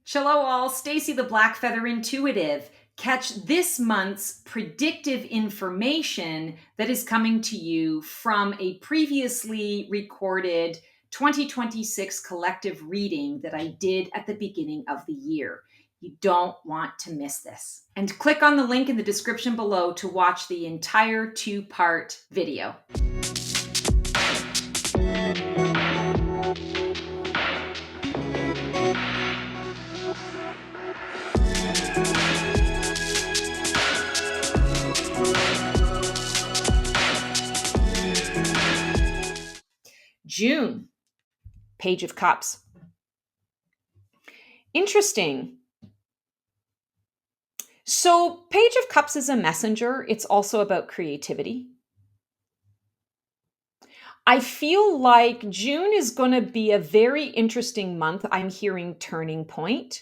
Hello all, Stacey the Black Feather Intuitive. Catch this month's predictive information that is coming to you from a previously recorded 2026 collective reading that I did at the beginning of the year. You don't want to miss this. And click on the link in the description below to watch the entire 2-part video. June, Page of Cups. Interesting. So, Page of Cups is a messenger. It's also about creativity. I feel like June is going to be a very interesting month. I'm hearing turning point.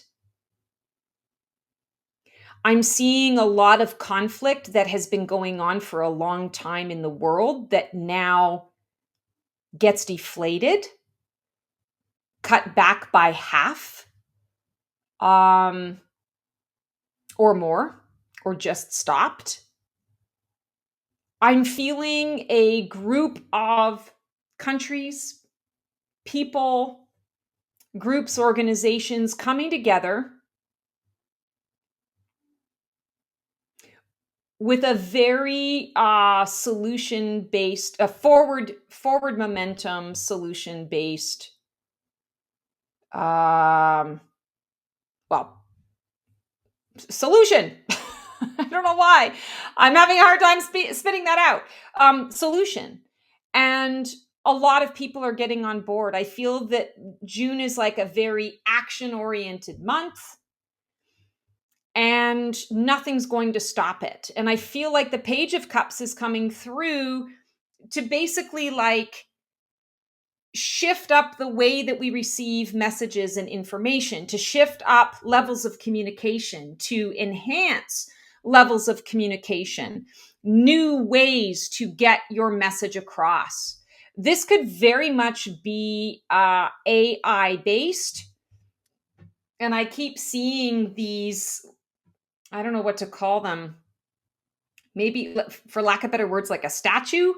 I'm seeing a lot of conflict that has been going on for a long time in the world that now gets deflated, cut back by half, or more, or just stopped. I'm feeling a group of countries, people, groups, organizations coming together with a very solution-based, a forward momentum solution-based, solution. I don't know why. I'm having a hard time spitting that out. Solution. And a lot of people are getting on board. I feel that June is like a very action-oriented month, and nothing's going to stop it. And I feel like the Page of Cups is coming through to basically like shift up the way that we receive messages and information, to shift up levels of communication, to enhance levels of communication, new ways to get your message across. This could very much be AI based. And I keep seeing these, I don't know what to call them. Maybe, for lack of better words, like a statue.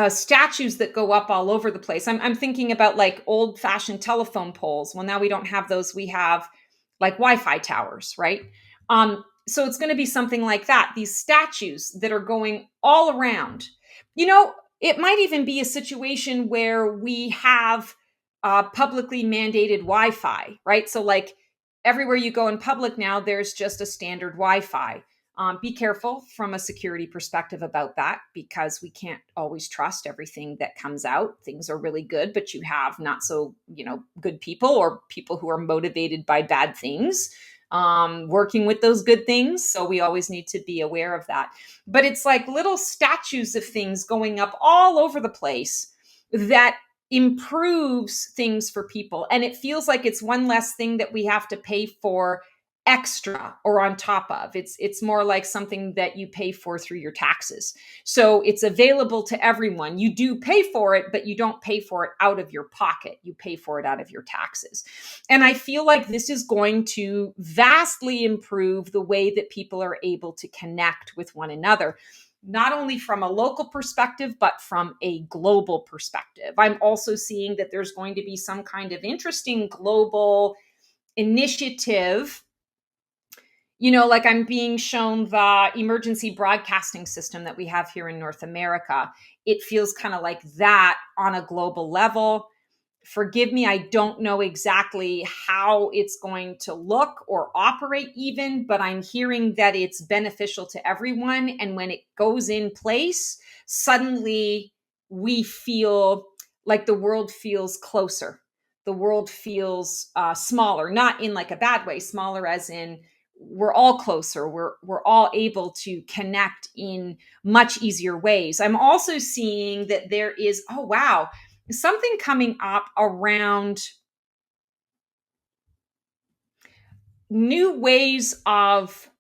Statues that go up all over the place. I'm thinking about like old fashioned telephone poles. Well, now we don't have those. We have like Wi-Fi towers, right? So it's going to be something like that. These statues that are going all around. You know, it might even be a situation where we have publicly mandated Wi-Fi, right? So like everywhere you go in public now, there's just a standard Wi-Fi. Be careful from a security perspective about that, because we can't always trust everything that comes out. Things are really good, but you have not so, good people, or people who are motivated by bad things, working with those good things. So we always need to be aware of that. But it's like little statues of things going up all over the place that improves things for people. And it feels like it's one less thing that we have to pay for extra or on top of. It's more like something that you pay for through your taxes. So it's available to everyone. You do pay for it, but you don't pay for it out of your pocket. You pay for it out of your taxes. And I feel like this is going to vastly improve the way that people are able to connect with one another, not only from a local perspective, but from a global perspective. I'm also seeing that there's going to be some kind of interesting global initiative. Like I'm being shown the emergency broadcasting system that we have here in North America. It feels kind of like that on a global level. Forgive me, I don't know exactly how it's going to look or operate even, but I'm hearing that it's beneficial to everyone. And when it goes in place, suddenly we feel like the world feels closer. The world feels smaller, not in like a bad way, smaller as in we're all closer. We're all able to connect in much easier ways. I'm also seeing that there is, oh wow, something coming up around new ways of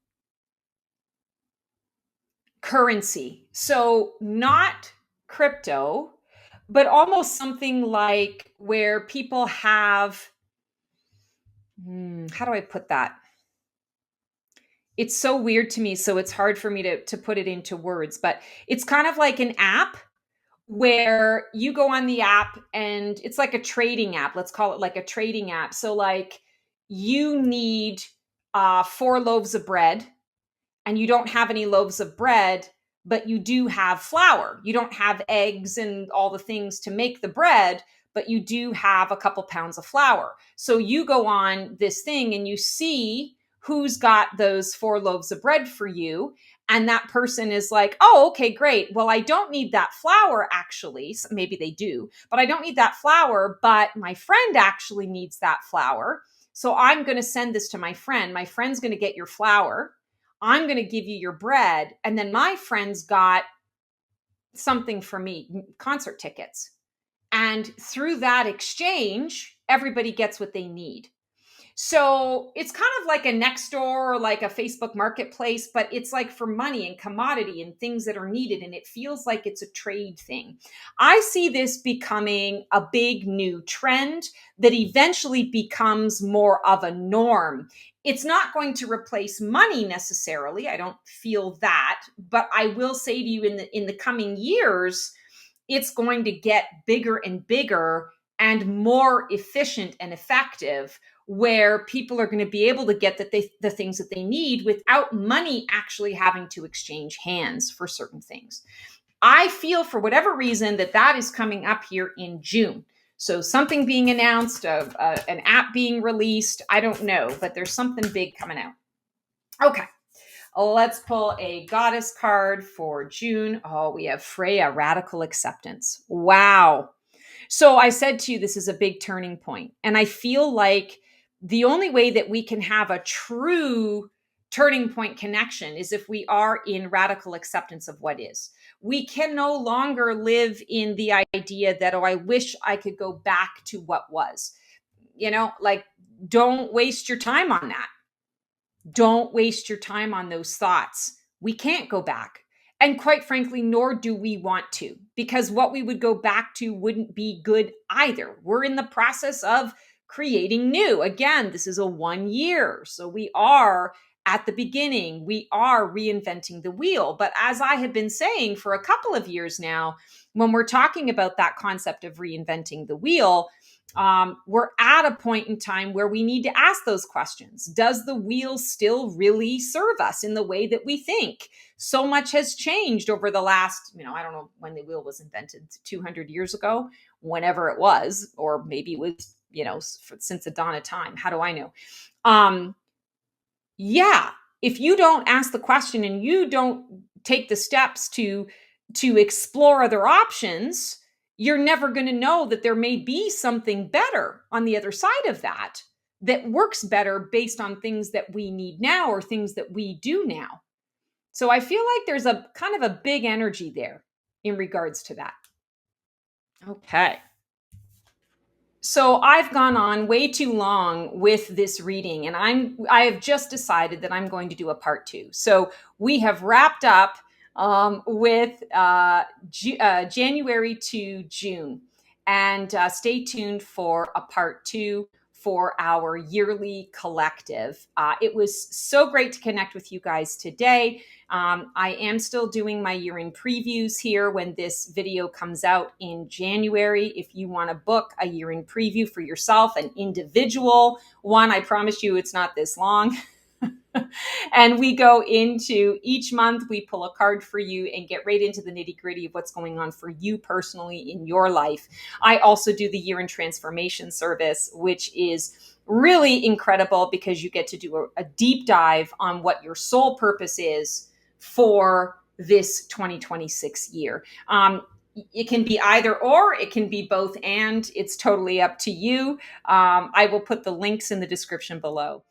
currency. So not crypto, but almost something like where people have How do I put that? It's so weird to me, so it's hard for me to put it into words, but it's kind of like an app where you go on the app and it's like a trading app. Let's call it like a trading app. So like you need 4 loaves of bread and you don't have any loaves of bread, but you do have flour. You don't have eggs and all the things to make the bread, but you do have a couple pounds of flour. So you go on this thing and you see who's got those 4 loaves of bread for you. And that person is like, oh, okay, great. Well, I don't need that flour actually. So maybe they do, but I don't need that flour. But my friend actually needs that flour. So I'm going to send this to my friend. My friend's going to get your flour. I'm going to give you your bread. And then my friend's got something for me, concert tickets. And through that exchange, everybody gets what they need. So it's kind of like a next door or like a Facebook marketplace, but it's like for money and commodity and things that are needed. And it feels like it's a trade thing. I see this becoming a big new trend that eventually becomes more of a norm. It's not going to replace money necessarily. I don't feel that, but I will say to you in the coming years, it's going to get bigger and bigger and more efficient and effective, where people are going to be able to get the things that they need without money actually having to exchange hands for certain things. I feel for whatever reason that is coming up here in June. So something being announced, an app being released, I don't know, but there's something big coming out. Okay. Let's pull a goddess card for June. Oh, we have Freya, radical acceptance. Wow. So I said to you, this is a big turning point. And I feel like the only way that we can have a true turning point connection is if we are in radical acceptance of what is. We can no longer live in the idea that, oh, I wish I could go back to what was. Like, don't waste your time on that. Don't waste your time on those thoughts. We can't go back. And quite frankly, nor do we want to, because what we would go back to wouldn't be good either. We're in the process of creating new. Again, this is a 1 year. So we are at the beginning. We are reinventing the wheel. But as I have been saying for a couple of years now, when we're talking about that concept of reinventing the wheel, we're at a point in time where we need to ask those questions. Does the wheel still really serve us in the way that we think? So much has changed over the last, I don't know when the wheel was invented, 200 years ago, whenever it was, or maybe it was, since the dawn of time. How do I know? Yeah, if you don't ask the question and you don't take the steps to explore other options, you're never going to know that there may be something better on the other side of that works better based on things that we need now or things that we do now. So I feel like there's a kind of a big energy there in regards to that. Okay. So I've gone on way too long with this reading, and I have just decided that I'm going to do a part 2. So we have wrapped up with January to June, and stay tuned for a part 2 for our yearly collective. It was so great to connect with you guys today. I am still doing my year-end previews here when this video comes out in January. If you want to book a year-end preview for yourself, an individual one, I promise you it's not this long. And we go into each month, we pull a card for you and get right into the nitty gritty of what's going on for you personally in your life. I also do the year-end transformation service, which is really incredible because you get to do a deep dive on what your soul purpose is for this 2026 year. It can be either or, it can be both and. It's totally up to you. I will put the links in the description below.